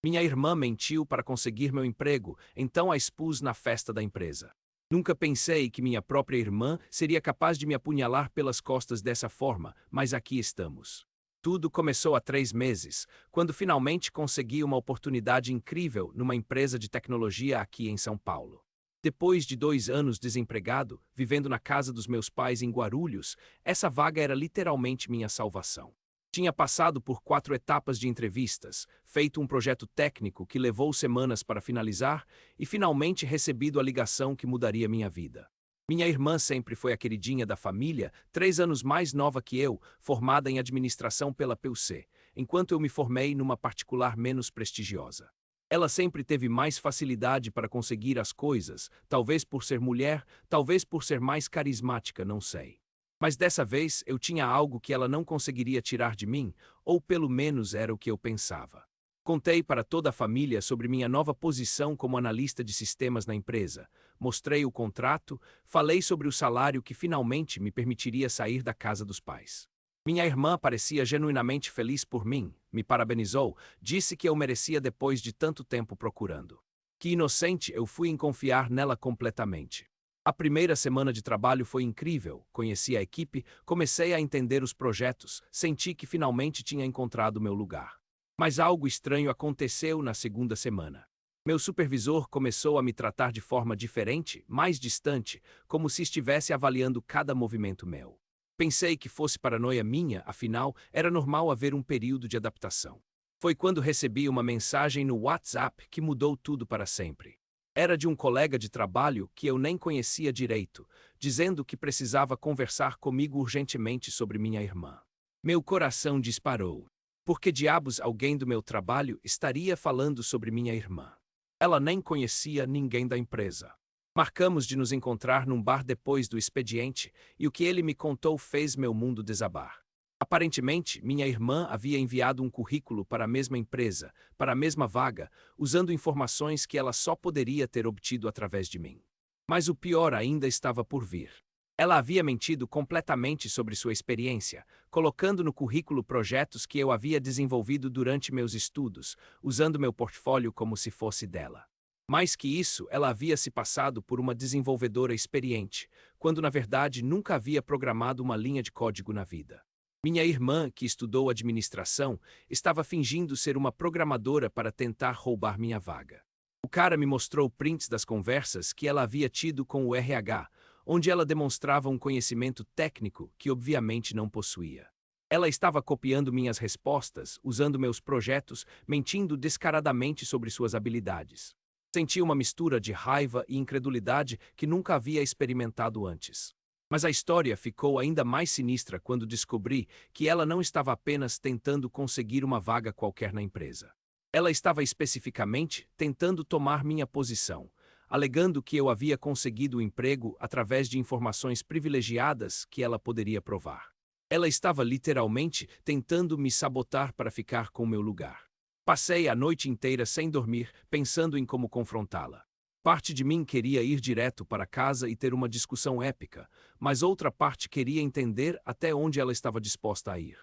Minha irmã mentiu para conseguir meu emprego, então a expus na festa da empresa. Nunca pensei que minha própria irmã seria capaz de me apunhalar pelas costas dessa forma, mas aqui estamos. Tudo começou há 3 meses, quando finalmente consegui uma oportunidade incrível numa empresa de tecnologia aqui em São Paulo. Depois de 2 anos desempregado, vivendo na casa dos meus pais em Guarulhos, essa vaga era literalmente minha salvação. Tinha passado por 4 etapas de entrevistas, feito um projeto técnico que levou semanas para finalizar e finalmente recebido a ligação que mudaria minha vida. Minha irmã sempre foi a queridinha da família, 3 anos mais nova que eu, formada em administração pela PUC, enquanto eu me formei numa particular menos prestigiosa. Ela sempre teve mais facilidade para conseguir as coisas, talvez por ser mulher, talvez por ser mais carismática, não sei. Mas dessa vez eu tinha algo que ela não conseguiria tirar de mim, ou pelo menos era o que eu pensava. Contei para toda a família sobre minha nova posição como analista de sistemas na empresa, mostrei o contrato, falei sobre o salário que finalmente me permitiria sair da casa dos pais. Minha irmã parecia genuinamente feliz por mim, me parabenizou, disse que eu merecia depois de tanto tempo procurando. Que inocente eu fui em confiar nela completamente. A primeira semana de trabalho foi incrível, conheci a equipe, comecei a entender os projetos, senti que finalmente tinha encontrado meu lugar. Mas algo estranho aconteceu na segunda semana. Meu supervisor começou a me tratar de forma diferente, mais distante, como se estivesse avaliando cada movimento meu. Pensei que fosse paranoia minha, afinal, era normal haver um período de adaptação. Foi quando recebi uma mensagem no WhatsApp que mudou tudo para sempre. Era de um colega de trabalho que eu nem conhecia direito, dizendo que precisava conversar comigo urgentemente sobre minha irmã. Meu coração disparou. Por que diabos alguém do meu trabalho estaria falando sobre minha irmã? Ela nem conhecia ninguém da empresa. Marcamos de nos encontrar num bar depois do expediente, e o que ele me contou fez meu mundo desabar. Aparentemente, minha irmã havia enviado um currículo para a mesma empresa, para a mesma vaga, usando informações que ela só poderia ter obtido através de mim. Mas o pior ainda estava por vir. Ela havia mentido completamente sobre sua experiência, colocando no currículo projetos que eu havia desenvolvido durante meus estudos, usando meu portfólio como se fosse dela. Mais que isso, ela havia se passado por uma desenvolvedora experiente, quando na verdade nunca havia programado uma linha de código na vida. Minha irmã, que estudou administração, estava fingindo ser uma programadora para tentar roubar minha vaga. O cara me mostrou prints das conversas que ela havia tido com o RH, onde ela demonstrava um conhecimento técnico que obviamente não possuía. Ela estava copiando minhas respostas, usando meus projetos, mentindo descaradamente sobre suas habilidades. Senti uma mistura de raiva e incredulidade que nunca havia experimentado antes. Mas a história ficou ainda mais sinistra quando descobri que ela não estava apenas tentando conseguir uma vaga qualquer na empresa. Ela estava especificamente tentando tomar minha posição, alegando que eu havia conseguido o emprego através de informações privilegiadas que ela poderia provar. Ela estava literalmente tentando me sabotar para ficar com meu lugar. Passei a noite inteira sem dormir, pensando em como confrontá-la. Parte de mim queria ir direto para casa e ter uma discussão épica, mas outra parte queria entender até onde ela estava disposta a ir.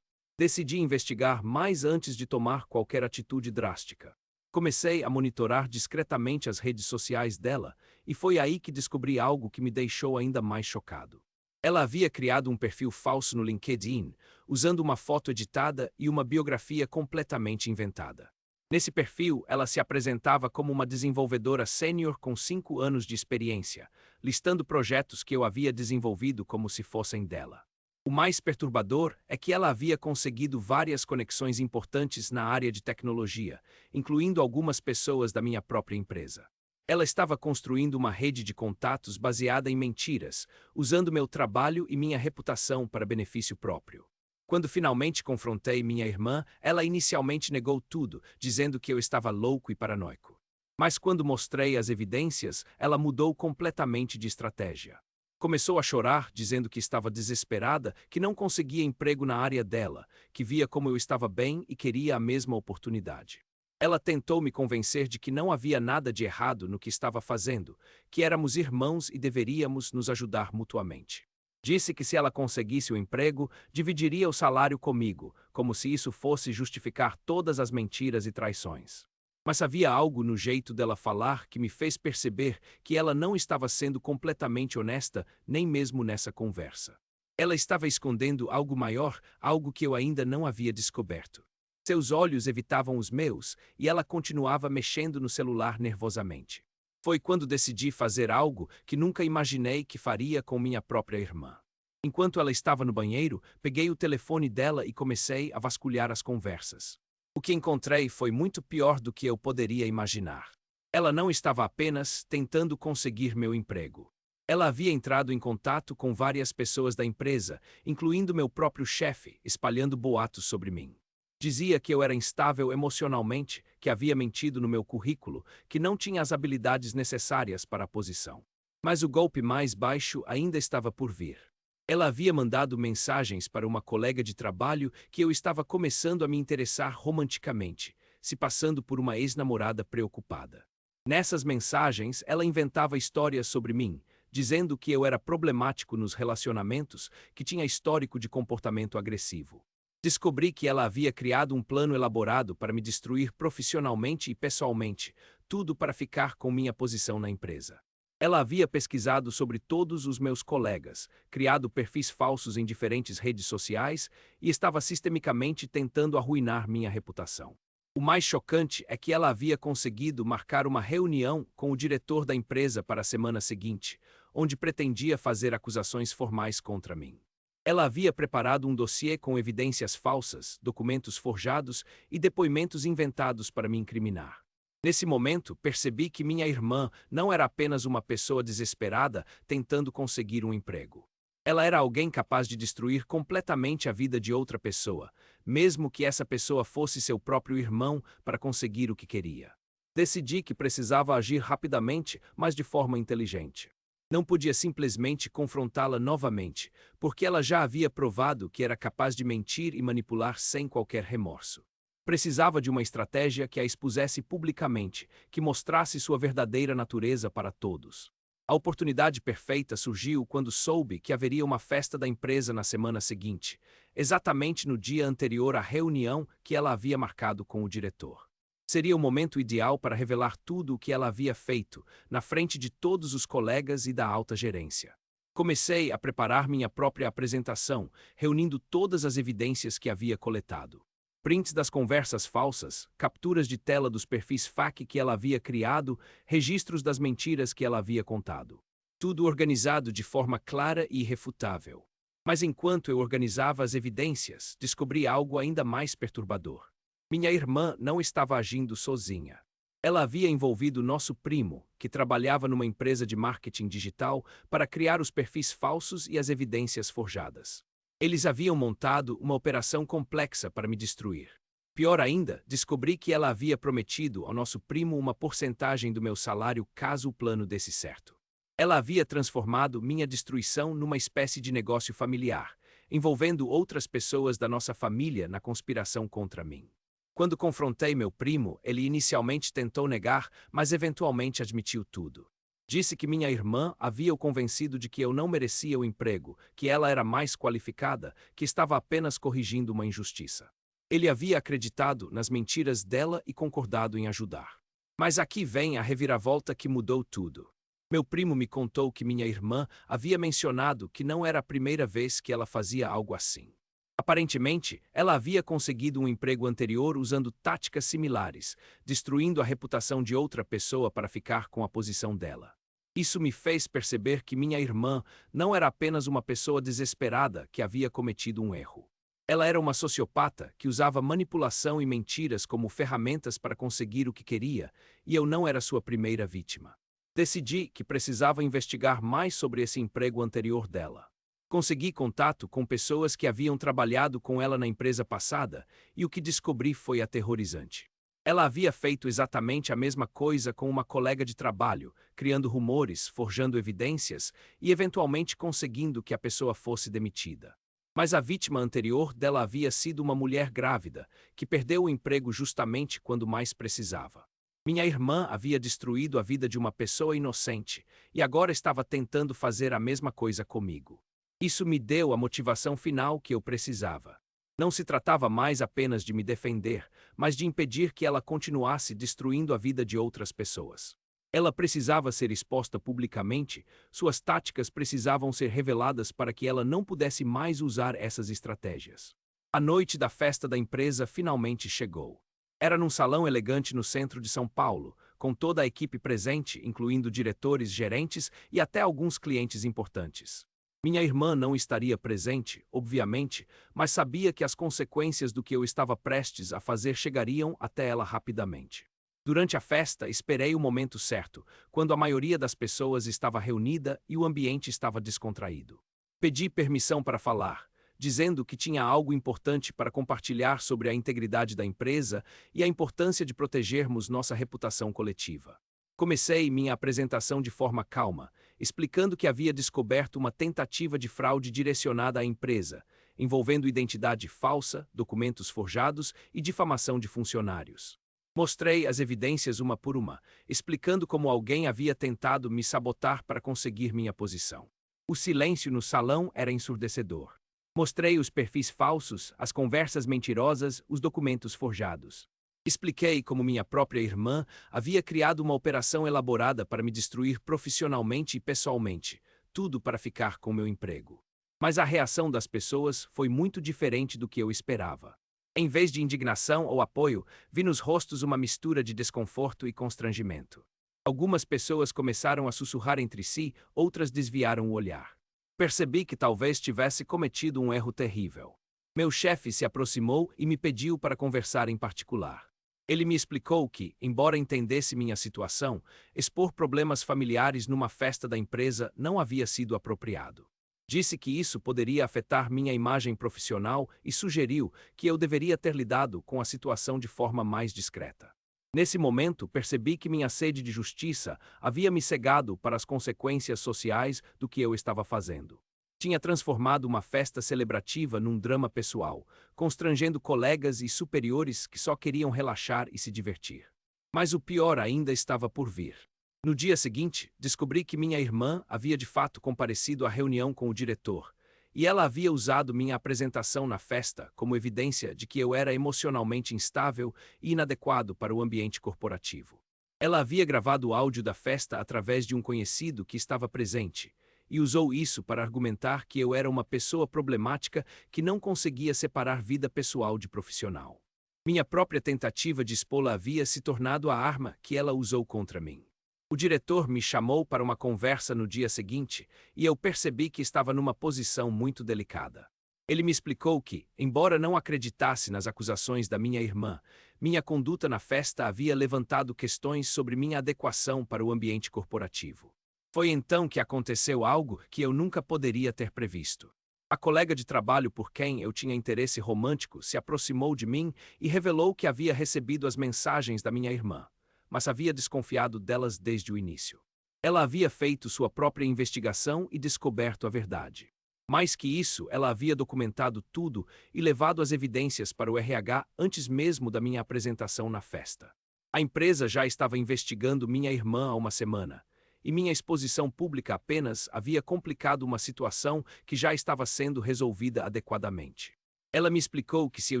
Decidi investigar mais antes de tomar qualquer atitude drástica. Comecei a monitorar discretamente as redes sociais dela, e foi aí que descobri algo que me deixou ainda mais chocado. Ela havia criado um perfil falso no LinkedIn, usando uma foto editada e uma biografia completamente inventada. Nesse perfil, ela se apresentava como uma desenvolvedora sênior com 5 anos de experiência, listando projetos que eu havia desenvolvido como se fossem dela. O mais perturbador é que ela havia conseguido várias conexões importantes na área de tecnologia, incluindo algumas pessoas da minha própria empresa. Ela estava construindo uma rede de contatos baseada em mentiras, usando meu trabalho e minha reputação para benefício próprio. Quando finalmente confrontei minha irmã, ela inicialmente negou tudo, dizendo que eu estava louco e paranoico. Mas quando mostrei as evidências, ela mudou completamente de estratégia. Começou a chorar, dizendo que estava desesperada, que não conseguia emprego na área dela, que via como eu estava bem e queria a mesma oportunidade. Ela tentou me convencer de que não havia nada de errado no que estava fazendo, que éramos irmãos e deveríamos nos ajudar mutuamente. Disse que se ela conseguisse o emprego, dividiria o salário comigo, como se isso fosse justificar todas as mentiras e traições. Mas havia algo no jeito dela falar que me fez perceber que ela não estava sendo completamente honesta, nem mesmo nessa conversa. Ela estava escondendo algo maior, algo que eu ainda não havia descoberto. Seus olhos evitavam os meus e ela continuava mexendo no celular nervosamente. Foi quando decidi fazer algo que nunca imaginei que faria com minha própria irmã. Enquanto ela estava no banheiro, peguei o telefone dela e comecei a vasculhar as conversas. O que encontrei foi muito pior do que eu poderia imaginar. Ela não estava apenas tentando conseguir meu emprego. Ela havia entrado em contato com várias pessoas da empresa, incluindo meu próprio chefe, espalhando boatos sobre mim. Dizia que eu era instável emocionalmente, que havia mentido no meu currículo, que não tinha as habilidades necessárias para a posição. Mas o golpe mais baixo ainda estava por vir. Ela havia mandado mensagens para uma colega de trabalho que eu estava começando a me interessar romanticamente, se passando por uma ex-namorada preocupada. Nessas mensagens, ela inventava histórias sobre mim, dizendo que eu era problemático nos relacionamentos, que tinha histórico de comportamento agressivo. Descobri que ela havia criado um plano elaborado para me destruir profissionalmente e pessoalmente, tudo para ficar com minha posição na empresa. Ela havia pesquisado sobre todos os meus colegas, criado perfis falsos em diferentes redes sociais e estava sistemicamente tentando arruinar minha reputação. O mais chocante é que ela havia conseguido marcar uma reunião com o diretor da empresa para a semana seguinte, onde pretendia fazer acusações formais contra mim. Ela havia preparado um dossiê com evidências falsas, documentos forjados e depoimentos inventados para me incriminar. Nesse momento, percebi que minha irmã não era apenas uma pessoa desesperada tentando conseguir um emprego. Ela era alguém capaz de destruir completamente a vida de outra pessoa, mesmo que essa pessoa fosse seu próprio irmão, para conseguir o que queria. Decidi que precisava agir rapidamente, mas de forma inteligente. Não podia simplesmente confrontá-la novamente, porque ela já havia provado que era capaz de mentir e manipular sem qualquer remorso. Precisava de uma estratégia que a expusesse publicamente, que mostrasse sua verdadeira natureza para todos. A oportunidade perfeita surgiu quando soube que haveria uma festa da empresa na semana seguinte, exatamente no dia anterior à reunião que ela havia marcado com o diretor. Seria o momento ideal para revelar tudo o que ela havia feito, na frente de todos os colegas e da alta gerência. Comecei a preparar minha própria apresentação, reunindo todas as evidências que havia coletado. Prints das conversas falsas, capturas de tela dos perfis fake que ela havia criado, registros das mentiras que ela havia contado. Tudo organizado de forma clara e irrefutável. Mas enquanto eu organizava as evidências, descobri algo ainda mais perturbador. Minha irmã não estava agindo sozinha. Ela havia envolvido nosso primo, que trabalhava numa empresa de marketing digital, para criar os perfis falsos e as evidências forjadas. Eles haviam montado uma operação complexa para me destruir. Pior ainda, descobri que ela havia prometido ao nosso primo uma porcentagem do meu salário caso o plano desse certo. Ela havia transformado minha destruição numa espécie de negócio familiar, envolvendo outras pessoas da nossa família na conspiração contra mim. Quando confrontei meu primo, ele inicialmente tentou negar, mas eventualmente admitiu tudo. Disse que minha irmã havia o convencido de que eu não merecia o emprego, que ela era mais qualificada, que estava apenas corrigindo uma injustiça. Ele havia acreditado nas mentiras dela e concordado em ajudar. Mas aqui vem a reviravolta que mudou tudo. Meu primo me contou que minha irmã havia mencionado que não era a primeira vez que ela fazia algo assim. Aparentemente, ela havia conseguido um emprego anterior usando táticas similares, destruindo a reputação de outra pessoa para ficar com a posição dela. Isso me fez perceber que minha irmã não era apenas uma pessoa desesperada que havia cometido um erro. Ela era uma sociopata que usava manipulação e mentiras como ferramentas para conseguir o que queria, e eu não era sua primeira vítima. Decidi que precisava investigar mais sobre esse emprego anterior dela. Consegui contato com pessoas que haviam trabalhado com ela na empresa passada, e o que descobri foi aterrorizante. Ela havia feito exatamente a mesma coisa com uma colega de trabalho, criando rumores, forjando evidências e eventualmente conseguindo que a pessoa fosse demitida. Mas a vítima anterior dela havia sido uma mulher grávida, que perdeu o emprego justamente quando mais precisava. Minha irmã havia destruído a vida de uma pessoa inocente, e agora estava tentando fazer a mesma coisa comigo. Isso me deu a motivação final que eu precisava. Não se tratava mais apenas de me defender, mas de impedir que ela continuasse destruindo a vida de outras pessoas. Ela precisava ser exposta publicamente, suas táticas precisavam ser reveladas para que ela não pudesse mais usar essas estratégias. A noite da festa da empresa finalmente chegou. Era num salão elegante no centro de São Paulo, com toda a equipe presente, incluindo diretores, gerentes e até alguns clientes importantes. Minha irmã não estaria presente, obviamente, mas sabia que as consequências do que eu estava prestes a fazer chegariam até ela rapidamente. Durante a festa, esperei o momento certo, quando a maioria das pessoas estava reunida e o ambiente estava descontraído. Pedi permissão para falar, dizendo que tinha algo importante para compartilhar sobre a integridade da empresa e a importância de protegermos nossa reputação coletiva. Comecei minha apresentação de forma calma, explicando que havia descoberto uma tentativa de fraude direcionada à empresa, envolvendo identidade falsa, documentos forjados e difamação de funcionários. Mostrei as evidências uma por uma, explicando como alguém havia tentado me sabotar para conseguir minha posição. O silêncio no salão era ensurdecedor. Mostrei os perfis falsos, as conversas mentirosas, os documentos forjados. Expliquei como minha própria irmã havia criado uma operação elaborada para me destruir profissionalmente e pessoalmente, tudo para ficar com meu emprego. Mas a reação das pessoas foi muito diferente do que eu esperava. Em vez de indignação ou apoio, vi nos rostos uma mistura de desconforto e constrangimento. Algumas pessoas começaram a sussurrar entre si, outras desviaram o olhar. Percebi que talvez tivesse cometido um erro terrível. Meu chefe se aproximou e me pediu para conversar em particular. Ele me explicou que, embora entendesse minha situação, expor problemas familiares numa festa da empresa não havia sido apropriado. Disse que isso poderia afetar minha imagem profissional e sugeriu que eu deveria ter lidado com a situação de forma mais discreta. Nesse momento, percebi que minha sede de justiça havia me cegado para as consequências sociais do que eu estava fazendo. Tinha transformado uma festa celebrativa num drama pessoal, constrangendo colegas e superiores que só queriam relaxar e se divertir. Mas o pior ainda estava por vir. No dia seguinte, descobri que minha irmã havia de fato comparecido à reunião com o diretor, e ela havia usado minha apresentação na festa como evidência de que eu era emocionalmente instável e inadequado para o ambiente corporativo. Ela havia gravado o áudio da festa através de um conhecido que estava presente, e usou isso para argumentar que eu era uma pessoa problemática que não conseguia separar vida pessoal de profissional. Minha própria tentativa de expô-la havia se tornado a arma que ela usou contra mim. O diretor me chamou para uma conversa no dia seguinte e eu percebi que estava numa posição muito delicada. Ele me explicou que, embora não acreditasse nas acusações da minha irmã, minha conduta na festa havia levantado questões sobre minha adequação para o ambiente corporativo. Foi então que aconteceu algo que eu nunca poderia ter previsto. A colega de trabalho por quem eu tinha interesse romântico se aproximou de mim e revelou que havia recebido as mensagens da minha irmã, mas havia desconfiado delas desde o início. Ela havia feito sua própria investigação e descoberto a verdade. Mais que isso, ela havia documentado tudo e levado as evidências para o RH antes mesmo da minha apresentação na festa. A empresa já estava investigando minha irmã há uma semana, e minha exposição pública apenas havia complicado uma situação que já estava sendo resolvida adequadamente. Ela me explicou que se eu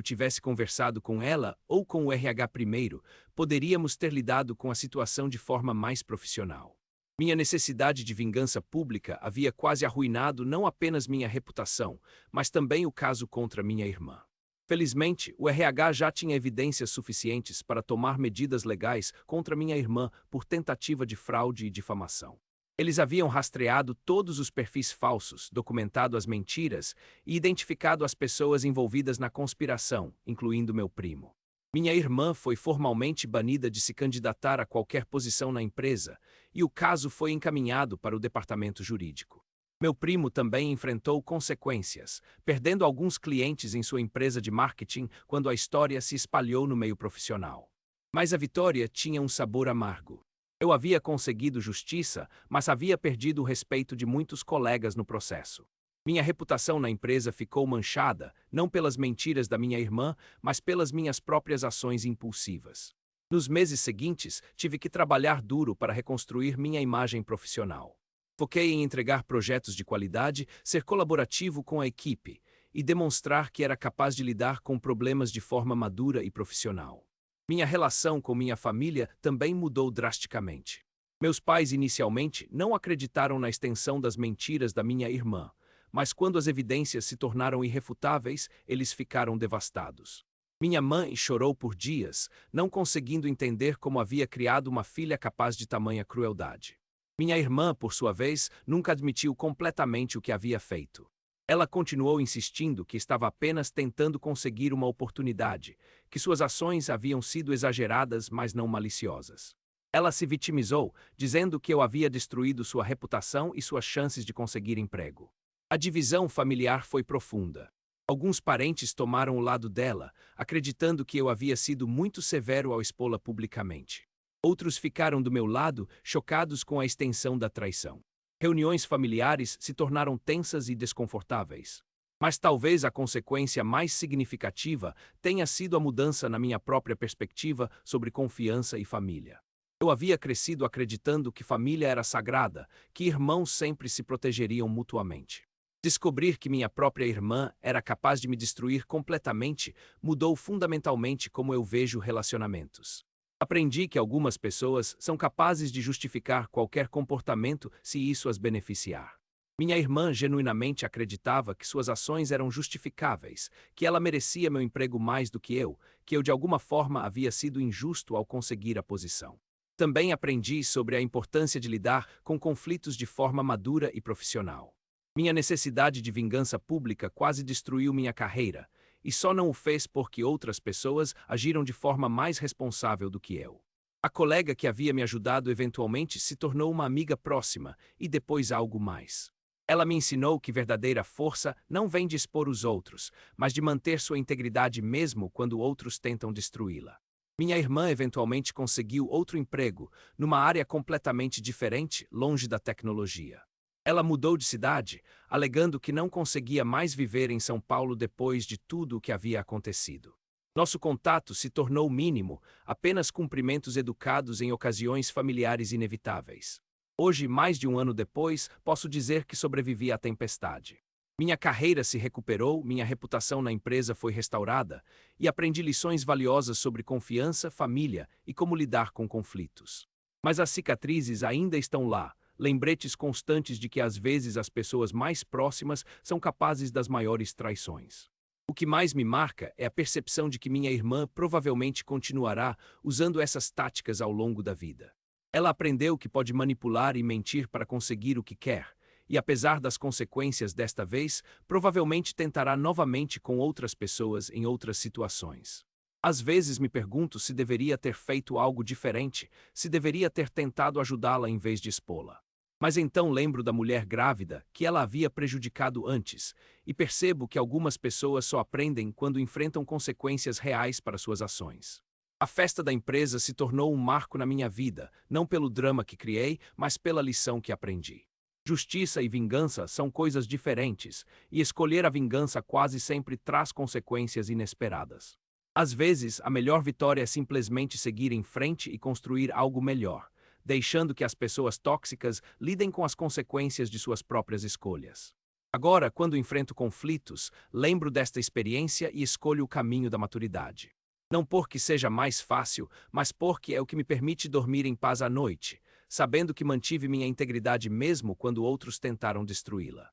tivesse conversado com ela ou com o RH primeiro, poderíamos ter lidado com a situação de forma mais profissional. Minha necessidade de vingança pública havia quase arruinado não apenas minha reputação, mas também o caso contra minha irmã. Felizmente, o RH já tinha evidências suficientes para tomar medidas legais contra minha irmã por tentativa de fraude e difamação. Eles haviam rastreado todos os perfis falsos, documentado as mentiras e identificado as pessoas envolvidas na conspiração, incluindo meu primo. Minha irmã foi formalmente banida de se candidatar a qualquer posição na empresa, e o caso foi encaminhado para o departamento jurídico. Meu primo também enfrentou consequências, perdendo alguns clientes em sua empresa de marketing quando a história se espalhou no meio profissional. Mas a vitória tinha um sabor amargo. Eu havia conseguido justiça, mas havia perdido o respeito de muitos colegas no processo. Minha reputação na empresa ficou manchada, não pelas mentiras da minha irmã, mas pelas minhas próprias ações impulsivas. Nos meses seguintes, tive que trabalhar duro para reconstruir minha imagem profissional. Foquei em entregar projetos de qualidade, ser colaborativo com a equipe e demonstrar que era capaz de lidar com problemas de forma madura e profissional. Minha relação com minha família também mudou drasticamente. Meus pais inicialmente não acreditaram na extensão das mentiras da minha irmã, mas quando as evidências se tornaram irrefutáveis, eles ficaram devastados. Minha mãe chorou por dias, não conseguindo entender como havia criado uma filha capaz de tamanha crueldade. Minha irmã, por sua vez, nunca admitiu completamente o que havia feito. Ela continuou insistindo que estava apenas tentando conseguir uma oportunidade, que suas ações haviam sido exageradas, mas não maliciosas. Ela se vitimizou, dizendo que eu havia destruído sua reputação e suas chances de conseguir emprego. A divisão familiar foi profunda. Alguns parentes tomaram o lado dela, acreditando que eu havia sido muito severo ao expô-la publicamente. Outros ficaram do meu lado, chocados com a extensão da traição. Reuniões familiares se tornaram tensas e desconfortáveis. Mas talvez a consequência mais significativa tenha sido a mudança na minha própria perspectiva sobre confiança e família. Eu havia crescido acreditando que família era sagrada, que irmãos sempre se protegeriam mutuamente. Descobrir que minha própria irmã era capaz de me destruir completamente mudou fundamentalmente como eu vejo relacionamentos. Aprendi que algumas pessoas são capazes de justificar qualquer comportamento se isso as beneficiar. Minha irmã genuinamente acreditava que suas ações eram justificáveis, que ela merecia meu emprego mais do que eu de alguma forma havia sido injusto ao conseguir a posição. Também aprendi sobre a importância de lidar com conflitos de forma madura e profissional. Minha necessidade de vingança pública quase destruiu minha carreira, e só não o fez porque outras pessoas agiram de forma mais responsável do que eu. A colega que havia me ajudado eventualmente se tornou uma amiga próxima e depois algo mais. Ela me ensinou que verdadeira força não vem de expor os outros, mas de manter sua integridade mesmo quando outros tentam destruí-la. Minha irmã eventualmente conseguiu outro emprego, numa área completamente diferente, longe da tecnologia. Ela mudou de cidade, alegando que não conseguia mais viver em São Paulo depois de tudo o que havia acontecido. Nosso contato se tornou mínimo, apenas cumprimentos educados em ocasiões familiares inevitáveis. Hoje, mais de um ano depois, posso dizer que sobrevivi à tempestade. Minha carreira se recuperou, minha reputação na empresa foi restaurada, e aprendi lições valiosas sobre confiança, família e como lidar com conflitos. Mas as cicatrizes ainda estão lá, lembretes constantes de que às vezes as pessoas mais próximas são capazes das maiores traições. O que mais me marca é a percepção de que minha irmã provavelmente continuará usando essas táticas ao longo da vida. Ela aprendeu que pode manipular e mentir para conseguir o que quer, e apesar das consequências desta vez, provavelmente tentará novamente com outras pessoas em outras situações. Às vezes me pergunto se deveria ter feito algo diferente, se deveria ter tentado ajudá-la em vez de expô-la. Mas então lembro da mulher grávida que ela havia prejudicado antes, e percebo que algumas pessoas só aprendem quando enfrentam consequências reais para suas ações. A festa da empresa se tornou um marco na minha vida, não pelo drama que criei, mas pela lição que aprendi. Justiça e vingança são coisas diferentes, e escolher a vingança quase sempre traz consequências inesperadas. Às vezes, a melhor vitória é simplesmente seguir em frente e construir algo melhor, deixando que as pessoas tóxicas lidem com as consequências de suas próprias escolhas. Agora, quando enfrento conflitos, lembro desta experiência e escolho o caminho da maturidade. Não porque seja mais fácil, mas porque é o que me permite dormir em paz à noite, sabendo que mantive minha integridade mesmo quando outros tentaram destruí-la.